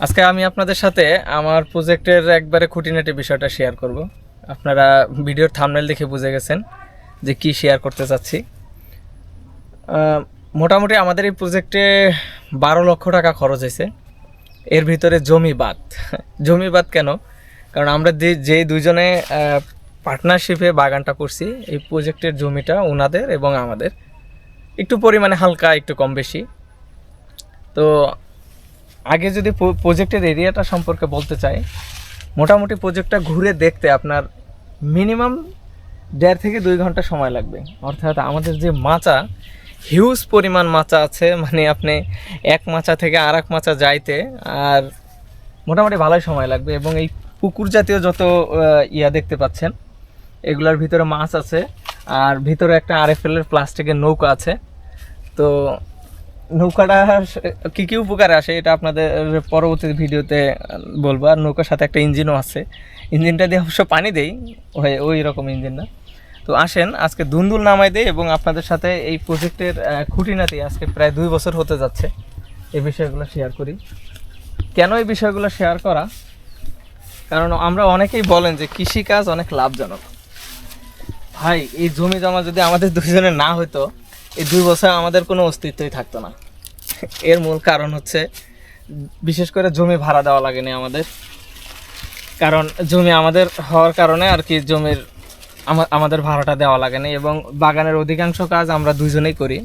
আজকে আমি আপনাদের সাথে আমার প্রজেক্টের একবারে খুঁটিনাটি বিষয়টা শেয়ার করব। আপনারা ভিডিওর থাম্বনেল দেখে বুঝে গেছেন যে কি শেয়ার করতে চাচ্ছি। মোটামুটি আমাদের এই প্রজেক্টে 12 লক্ষ টাকা খরচ হয়েছে। এর ভিতরে জমি বাদ। জমি বাদ কেন? কারণ আমরা যেই দুজনে পার্টনারশিপে বাগানটা করছি, এই প্রজেক্টের জমিটা ওনাদের এবং আমাদের একটু পরিমাণে হালকা একটু কম বেশি। তো আগে যদি প্রজেক্টের এরিয়াটা সম্পর্কে বলতে চাই, মোটামুটি প্রজেক্টটা ঘুরে দেখতে আপনার মিনিমাম 1.5 থেকে 2 ঘন্টা সময় লাগবে। অর্থাৎ আমাদের যে মাচা, হিউজ পরিমাণ মাচা আছে, মানে আপনি এক মাচা থেকে আর এক মাচা যাইতে আর মোটামুটি ভালোই সময় লাগবে। এবং এই পুকুর জাতীয় যত দেখতে পাচ্ছেন, এগুলোর ভিতরে মাছ আছে, আর ভিতরে একটা আরএফএল-এর প্লাস্টিকের নৌকা আছে। তো নৌকাটা কী কী উপকারে আসে এটা আপনাদের পরবর্তী ভিডিওতে বলবো। আর নৌকার সাথে একটা ইঞ্জিনও আছে, ইঞ্জিনটা দিয়ে অবশ্য পানি দেই, ওই রকম ইঞ্জিন না। তো আসেন আজকে দুন্দুল নামাই দেই এবং আপনাদের সাথে এই প্রজেক্টের খুঁটিনাটি আজকে প্রায় 2 বছর হতে যাচ্ছে এই বিষয়গুলো শেয়ার করি। কেন এই বিষয়গুলো শেয়ার করা? কারণ আমরা অনেকেই বলেন যে কৃষিকাজ অনেক লাভজনক। ভাই, এই জমি জমা যদি আমাদের দুজনের না হতো, এই 2 বছর আমাদের কোনো অস্তিত্বই থাকতো না। এর মূল কারণ হচ্ছে, বিশেষ করে জমি ভাড়া দেওয়া লাগেনি আমাদের। কারণ জমি আমাদের হওয়ার কারণে আর কি জমির আমাদের ভাড়াটা দেওয়া লাগেনি। এবং বাগানের অধিকাংশ কাজ আমরা দুজনেই করি।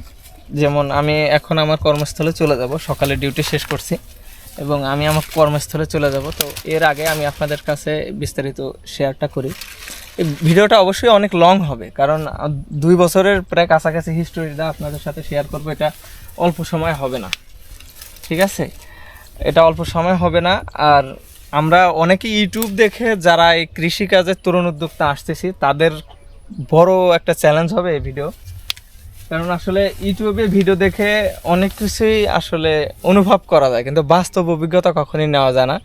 যেমন আমি এখন আমার কর্মস্থলে চলে যাব, সকালে ডিউটি শেষ করছি এবং আমি আমার কর্মস্থলে চলে যাব। তো এর আগে আমি আপনাদের কাছে বিস্তারিত শেয়ারটা করি। এই ভিডিওটা অবশ্যই অনেক লং হবে, কারণ 2 বছরের প্রায় কাছাকাছি হিস্টোরিটা আপনাদের সাথে শেয়ার করবো। এটা অল্প সময় হবে না, ঠিক আছে? এটা অল্প সময় হবে না। আর আমরা অনেকে ইউটিউব দেখে যারা এই কৃষিকাজের তরুণ উদ্যোক্তা আসতেছি, তাদের বড় একটা চ্যালেঞ্জ হবে এই ভিডিও। কারণ আসলে ইউটিউবে ভিডিও দেখে অনেক কিছুই আসলে অনুভব করা যায়, কিন্তু বাস্তব অভিজ্ঞতা কখনই নেওয়া যায় না।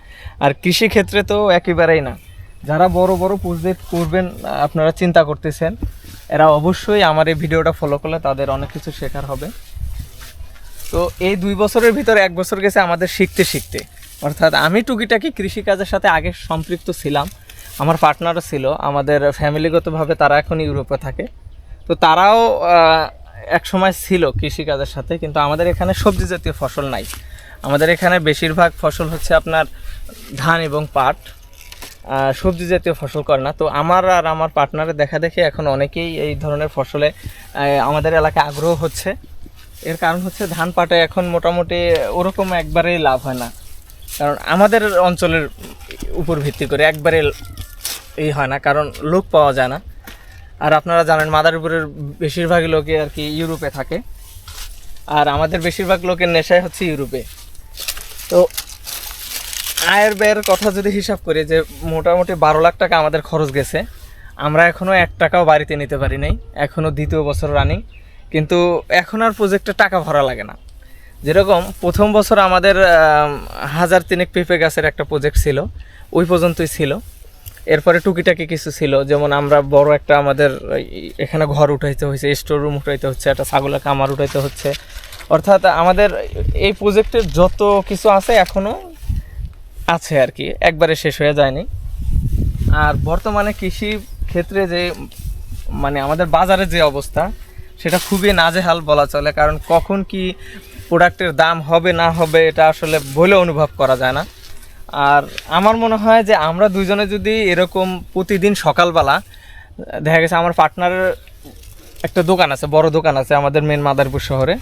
আর কৃষিক্ষেত্রে তো একেবারেই না। যারা বড় বড় প্রজেক্ট করবেন আপনারা চিন্তা করতেছেন, এরা অবশ্যই আমার এই ভিডিওটা ফলো করলে তাদের অনেক কিছু শেখার হবে। তো এই 2 বছরের ভিতরে 1 বছর গেছে আমাদের শিখতে শিখতে। অর্থাৎ আমি টুকিটাকি কৃষিকাজের সাথে আগে সম্পৃক্ত ছিলাম, আমার পার্টনারও ছিল, আমাদের ফ্যামিলিগতভাবে তারা এখন ইউরোপে থাকে। তো তারাও এক সময় ছিল কৃষিকাজের সাথে, কিন্তু আমাদের এখানে সবজি জাতীয় ফসল নাই। আমাদের এখানে বেশিরভাগ ফসল হচ্ছে আপনার ধান এবং পাট, সবজি জাতীয় ফসল করে না। তো আমার আর আমার পার্টনারের দেখা দেখে এখন অনেকেই এই ধরনের ফসলে আমাদের এলাকায় আগ্রহ হচ্ছে। এর কারণ হচ্ছে ধান পাটে এখন মোটামুটি ওরকম একবারেই লাভ হয় না, কারণ আমাদের অঞ্চলের উপর ভিত্তি করে একবারে এই হয় না, কারণ লোক পাওয়া যায় না। আর আপনারা জানেন মাদারীপুরের বেশিরভাগ লোকে আর কি ইউরোপে থাকে, আর আমাদের বেশিরভাগ লোকের নেশাই হচ্ছে ইউরোপে। তো আয়ের ব্যয়ের কথা যদি হিসাব করি, যে মোটামুটি 12 লাখ টাকা আমাদের খরচ গেছে, আমরা এখনও 1 টাকাও বাড়িতে নিতে পারি নাই, এখনও 2য় বছর রানিং। কিন্তু এখন আর প্রজেক্টে টাকা ভরা লাগে না। যেরকম প্রথম বছর আমাদের 1000 পেঁপে গাছের একটা প্রজেক্ট ছিল, ওই পর্যন্তই ছিল। এরপরে টুকিটাকি কিছু ছিল, যেমন আমরা বড় একটা আমাদের এখানে ঘর উঠাইতে হয়েছে, স্টোর রুম উঠাইতে হচ্ছে, একটা ছাগলের কামার উঠাইতে হচ্ছে। অর্থাৎ আমাদের এই প্রজেক্টের যত কিছু আছে এখনও আছে আর কি, একবারে শেষ হয়ে যায়নি। আর বর্তমানে কৃষি ক্ষেত্রে যে মানে আমাদের বাজারের যে অবস্থা, সেটা খুবই নাজেহাল বলা চলে। কারণ কখন কি প্রোডাক্টের দাম হবে না হবে এটা আসলে বলে অনুভব করা যায় না। আর আমার মনে হয় যে আমরা দুজনে যদি এরকম প্রতিদিন সকালবেলা, দেখা গেছে আমার পার্টনারের একটা দোকান আছে, বড় দোকান আছে আমাদের মেন মাদারীপুর শহরে,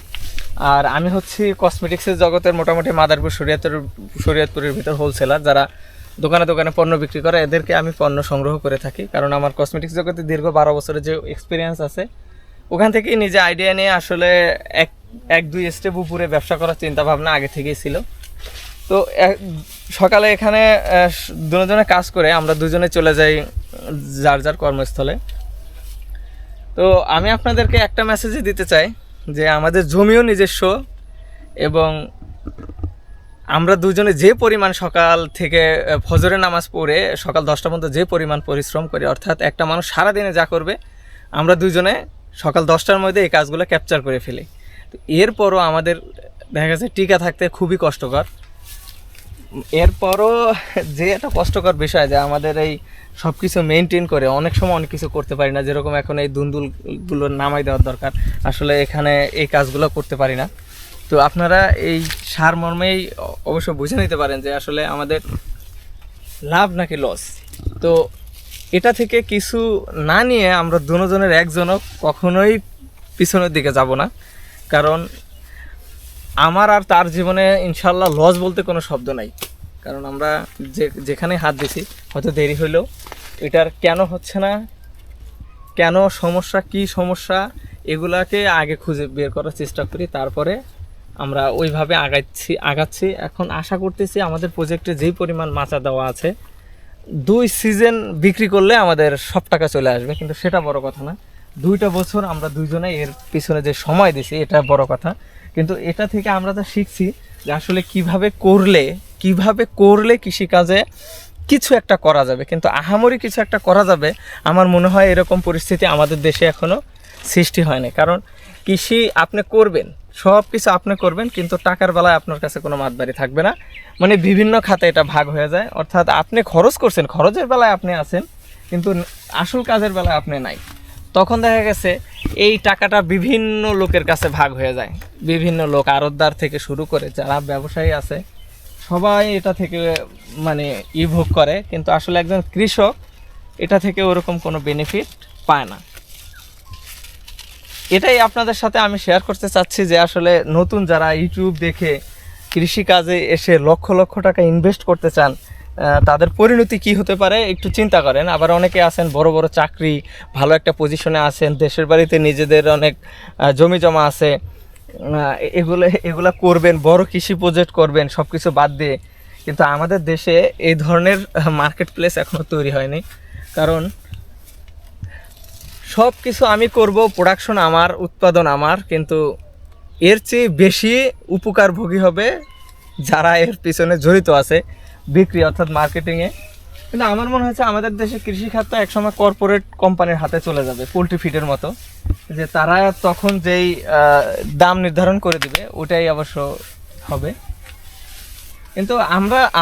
আর আমি হচ্ছি কসমেটিক্সের জগতের মোটামুটি মাদারীপুর শরীয়তপুরের ভিতর হোলসেলার, যারা দোকানে দোকানে পণ্য বিক্রি করে, এদেরকে আমি পণ্য সংগ্রহ করে থাকি। কারণ আমার কসমেটিক্স জগতে দীর্ঘ 12 বছরের যে এক্সপিরিয়েন্স আছে, ওখান থেকেই নিজে আইডিয়া নিয়ে আসলে এক দুই স্টেপ উপরে ব্যবসা করার চিন্তাভাবনা আগে থেকেই ছিল। তো সকালে এখানে দুজনে কাজ করে আমরা দুজনে চলে যাই যার যার কর্মস্থলে। তো আমি আপনাদেরকে একটা মেসেজই দিতে চাই যে আমাদের জমিও নিজস্ব, এবং আমরা দুজনে যে পরিমাণ সকাল থেকে ফজরের নামাজ পড়ে সকাল 10টা পর্যন্ত যে পরিমাণ পরিশ্রম করি, অর্থাৎ একটা মানুষ সারাদিনে যা করবে আমরা দুজনে সকাল 10টার মধ্যে এই কাজগুলো ক্যাপচার করে ফেলি। তো এরপরও আমাদের দেখা গেছে টিকা থাকতে খুবই কষ্টকর। এরপরও যে একটা কষ্টকর বিষয় যে আমাদের এই সব কিছু মেনটেন করে অনেক সময় অনেক কিছু করতে পারি না, যেরকম এখন এই দুন্দুলগুলো নামাই দেওয়ার দরকার, আসলে এখানে এই কাজগুলো করতে পারি না। তো আপনারা এই সার মর্মেই অবশ্য বুঝে নিতে পারেন যে আসলে আমাদের লাভ নাকি লস। তো এটা থেকে কিছু না নিয়ে আমরা দুজনের একজনও কখনোই পিছনের দিকে যাব না, কারণ আমার আর তার জীবনে ইনশাল্লাহ লস বলতে কোনো শব্দ নাই। কারণ আমরা যেখানে হাত দিছি, হয়তো দেরি হইলেও এটার কেন হচ্ছে না, কেন সমস্যা, কি সমস্যা, এগুলাকে আগে খুঁজে বের করার চেষ্টা করি, তারপরে আমরা ওইভাবে আগাচ্ছি। এখন আশা করতেছি আমাদের প্রজেক্টে যেই পরিমাণ মাচা দেওয়া আছে, 2 সিজন বিক্রি করলে আমাদের সব টাকা চলে আসবে, কিন্তু সেটা বড় কথা না। 2টা বছর আমরা দুইজনে এর পিছনে যে সময় দিছি এটা বড় কথা। কিন্তু এটা থেকে আমরা তো শিখছি যে আসলে কিভাবে করলে কৃষিকাজে কিছু একটা করা যাবে, কিন্তু আহামরি কিছু একটা করা যাবে আমার মনে হয় এরকম পরিস্থিতি আমাদের দেশে এখনও সৃষ্টি হয়নি। কারণ কৃষি আপনি করবেন, সব কিছু আপনি করবেন, কিন্তু টাকার বেলায় আপনার কাছে কোনো মাতবাড়ি থাকবে না। মানে বিভিন্ন খাতে এটা ভাগ হয়ে যায়, অর্থাৎ আপনি খরচ করছেন, খরচের বেলায় আপনি আছেন, কিন্তু আসল কাজের বেলায় আপনি নাই। তখন দেখা গেছে এই টাকাটা বিভিন্ন লোকের কাছে ভাগ হয়ে যায়, বিভিন্ন লোক, আড়তদার থেকে শুরু করে যারা ব্যবসায়ী আছে সবাই এটা থেকে মানে ভোগ করে, কিন্তু আসলে একজন কৃষক এটা থেকে ওরকম কোনো বেনিফিট পায় না। এটাই আপনাদের সাথে আমি শেয়ার করতে চাচ্ছি যে আসলে নতুন যারা ইউটিউব দেখে কৃষিকাজে এসে লক্ষ লক্ষ টাকা ইনভেস্ট করতে চান, তাদের পরিণতি কি হতে পারে একটু চিন্তা করেন। আবার অনেকে আছেন বড় বড় চাকরি, ভালো একটা পজিশনে আছেন, দেশের বাড়িতে নিজেদের অনেক জমি জমা আছে, এগুলা করবেন, বড় কৃষি প্রজেক্ট করবেন সব কিছু বাদ দিয়ে, কিন্তু আমাদের দেশে এই ধরনের মার্কেট প্লেস এখনও তৈরি হয়নি। কারণ সব কিছু আমি করব, প্রোডাকশন আমার, উৎপাদন আমার, কিন্তু এর চেয়ে বেশি উপকারভোগী হবে যারা এর পিছনে জড়িত আছে, বিক্রি অর্থাৎ মার্কেটিংয়ে। কিন্তু আমার মনে হচ্ছে আমাদের দেশে কৃষিখাতটা একসময় কর্পোরেট কোম্পানির হাতে চলে যাবে, পোলট্রি ফিডের মতো, যে তারা তখন যেই দাম নির্ধারণ করে দিবে ওটাই অবশ্য হবে। কিন্তু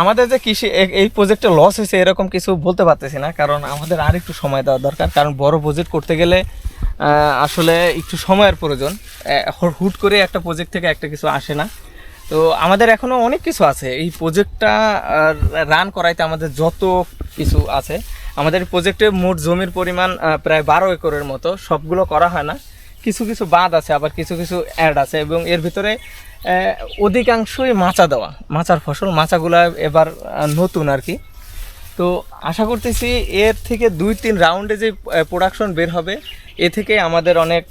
আমাদের যে কৃষি এই প্রজেক্টে লস হয়েছে এরকম কিছু বলতে পারতেছি না, কারণ আমাদের আর একটু সময় দেওয়া দরকার। কারণ বড় প্রজেক্ট করতে গেলে আসলে একটু সময়ের প্রয়োজন, হুট করে একটা প্রজেক্ট থেকে একটা কিছু আসে না। তো আমাদের এখনও অনেক কিছু আছে এই প্রজেক্টটা রান করাইতে, আমাদের যত কিছু আছে। আমাদের প্রজেক্টে মোট জমির পরিমাণ প্রায় 12 একরের মতো, সবগুলো করা হয় না, কিছু কিছু বাদ আছে, আবার কিছু কিছু অ্যাড আছে, এবং এর ভিতরে অধিকাংশই মাচা দেওয়া, মাচার ফসল, মাচাগুলো এবার নতুন আর কি। তো আশা করতেছি এর থেকে 2-3 রাউন্ডে যে প্রোডাকশন বের হবে, এ থেকে আমাদের অনেক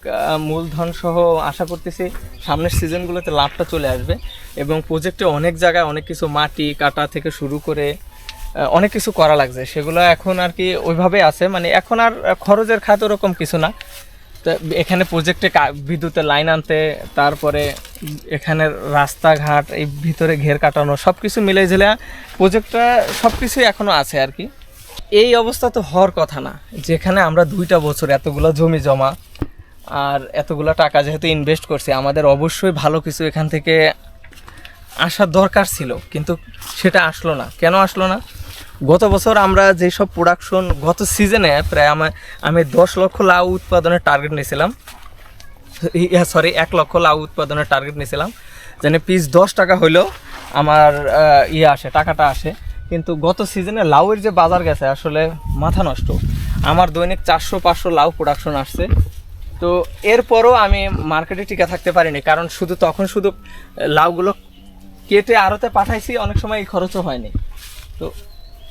মূলধন সহ আশা করতেছি সামনের সিজনগুলোতে লাভটা চলে আসবে। এবং প্রজেক্টে অনেক জায়গায় অনেক কিছু মাটি কাটা থেকে শুরু করে অনেক কিছু করা লাগছে, সেগুলো এখন আর কি ওইভাবে আছে, মানে এখন আর খরচের খাত ওরকম কিছু না। তো এখানে প্রজেক্টে বিদ্যুতের লাইন আনতে, তারপরে এখানের রাস্তাঘাট, এই ভিতরে ঘের কাটানো, সব কিছু মিলে ঝেলে প্রজেক্টটা সব কিছুই এখনও আছে আর কি। এই অবস্থা তো হওয়ার কথা না, যেখানে আমরা 2টা বছর এতগুলো জমি জমা আর এতগুলো টাকা যেহেতু ইনভেস্ট করছি, আমাদের অবশ্যই ভালো কিছু এখান থেকে আসার দরকার ছিল, কিন্তু সেটা আসলো না। কেন আসলো না? গত বছর আমরা যেসব প্রোডাকশন, গত সিজনে প্রায় আমি 10 লক্ষ লাউ উৎপাদনের টার্গেট নিয়েছিলাম, 1 লক্ষ লাউ উৎপাদনের টার্গেট নিয়েছিলাম, যেন পিস 10 টাকা হইলেও আমার টাকাটা আসে। কিন্তু গত সিজনে লাউয়ের যে বাজার গেছে আসলে মাথা নষ্ট, আমার দৈনিক 400-500 লাউ প্রোডাকশন আসছে। তো এরপরও আমি মার্কেটে টিকে থাকতে পারিনি, কারণ তখন শুধু লাউগুলো কেটে আড়তে পাঠাইছি, অনেক সময় এই খরচও হয়নি। তো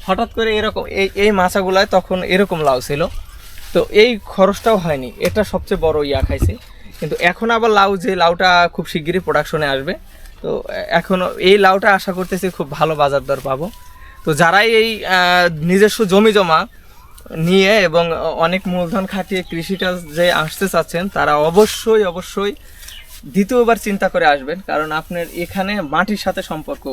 হঠাৎ করে এরকম এই মাছাগুলায় তখন এরকম লাউ ছিল, তো এই খরচটাও হয়নি, এটা সবচেয়ে বড় খাইছি। কিন্তু এখন আবার লাউটা খুব শিগগিরই প্রোডাকশনে আসবে, তো এখনও এই লাউটা আশা করতেছি খুব ভালো বাজার দর পাবো। তো যারাই এই নিজস্ব জমি জমা নিয়ে এবং অনেক মূলধন খাটিয়ে কৃষিকাজ যে আসতে চাচ্ছেন, তারা অবশ্যই দ্বিতীয়বার চিন্তা করে আসবেন, কারণ আপনার এখানে মাটির সাথে সম্পর্ক,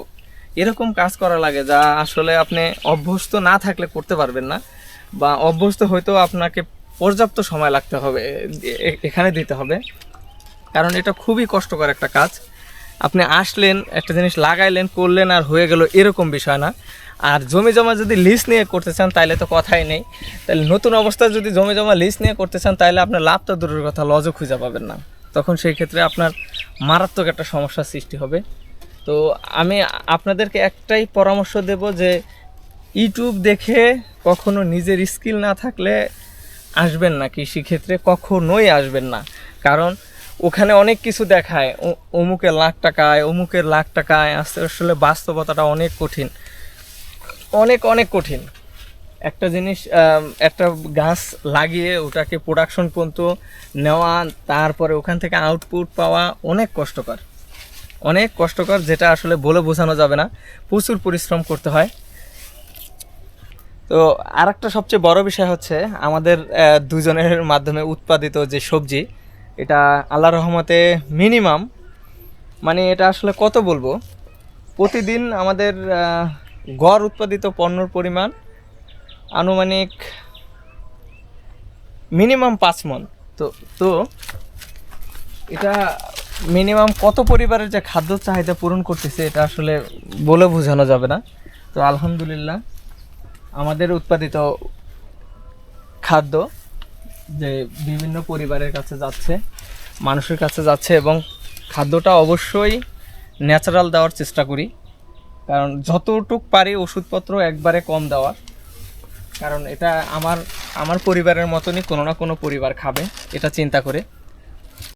এরকম কাজ করা লাগে যা আসলে আপনি অভ্যস্ত না থাকলে করতে পারবেন না, বা অভ্যস্ত হয়তো আপনাকে পর্যাপ্ত সময় লাগতে হবে এখানে দিতে হবে, কারণ এটা খুবই কষ্টকর একটা কাজ। আপনি আসলেন একটা জিনিস লাগাইলেন করলেন আর হয়ে গেল এরকম বিষয় না। আর জমি জমা যদি লিজ নিয়ে করতে চান তাহলে তো কথাই নেই। তাহলে নতুন অবস্থায় যদি জমি জমা লিজ নিয়ে করতে চান তাহলে আপনার লাভ তো দূরের কথা, লজও খুঁজে পাবেন না। তখন সেই ক্ষেত্রে আপনার মারাত্মক একটা সমস্যার সৃষ্টি হবে। তো আমি আপনাদেরকে একটাই পরামর্শ দেব যে ইউটিউব দেখে কখনো নিজের স্কিল না থাকলে আসবেন না কৃষিক্ষেত্রে, কখনোই আসবেন না। কারণ ওখানে অনেক কিছু দেখায়, অমুকের লাখ টাকায় অমুকের লাখ টাকায়, আসলে বাস্তবতাটা অনেক কঠিন, অনেক অনেক কঠিন। একটা জিনিস একটা গাছ লাগিয়ে ওটাকে প্রোডাকশন পর্যন্ত নেওয়া, তারপরে ওখান থেকে আউটপুট পাওয়া অনেক কষ্টকর, অনেক কষ্টকর, যেটা আসলে বলে বোঝানো যাবে না। প্রচুর পরিশ্রম করতে হয়। তো আরেকটা সবচেয়ে বড় বিষয় হচ্ছে আমাদের দুজনের মাধ্যমে উৎপাদিত যে সবজি, এটা আল্লাহর রহমতে মিনিমাম, মানে এটা আসলে কত বলবো, প্রতিদিন আমাদের গড় উৎপাদিত পণ্যর পরিমাণ আনুমানিক মিনিমাম 5 মণ। তো তো এটা মিনিমাম কত পরিবারের যে খাদ্য চাহিদা পূরণ করতেছে এটা আসলে বলে বোঝানো যাবে না। তো আলহামদুলিল্লাহ আমাদের উৎপাদিত খাদ্য যে বিভিন্ন পরিবারের কাছে যাচ্ছে, মানুষের কাছে যাচ্ছে, এবং খাদ্যটা অবশ্যই ন্যাচারাল দেওয়ার চেষ্টা করি। কারণ যতটুক পারি ওষুধপত্র একবারে কম দেওয়ার, কারণ এটা আমার পরিবারের মতনই কোনো না কোনো পরিবার খাবে, এটা চিন্তা করে।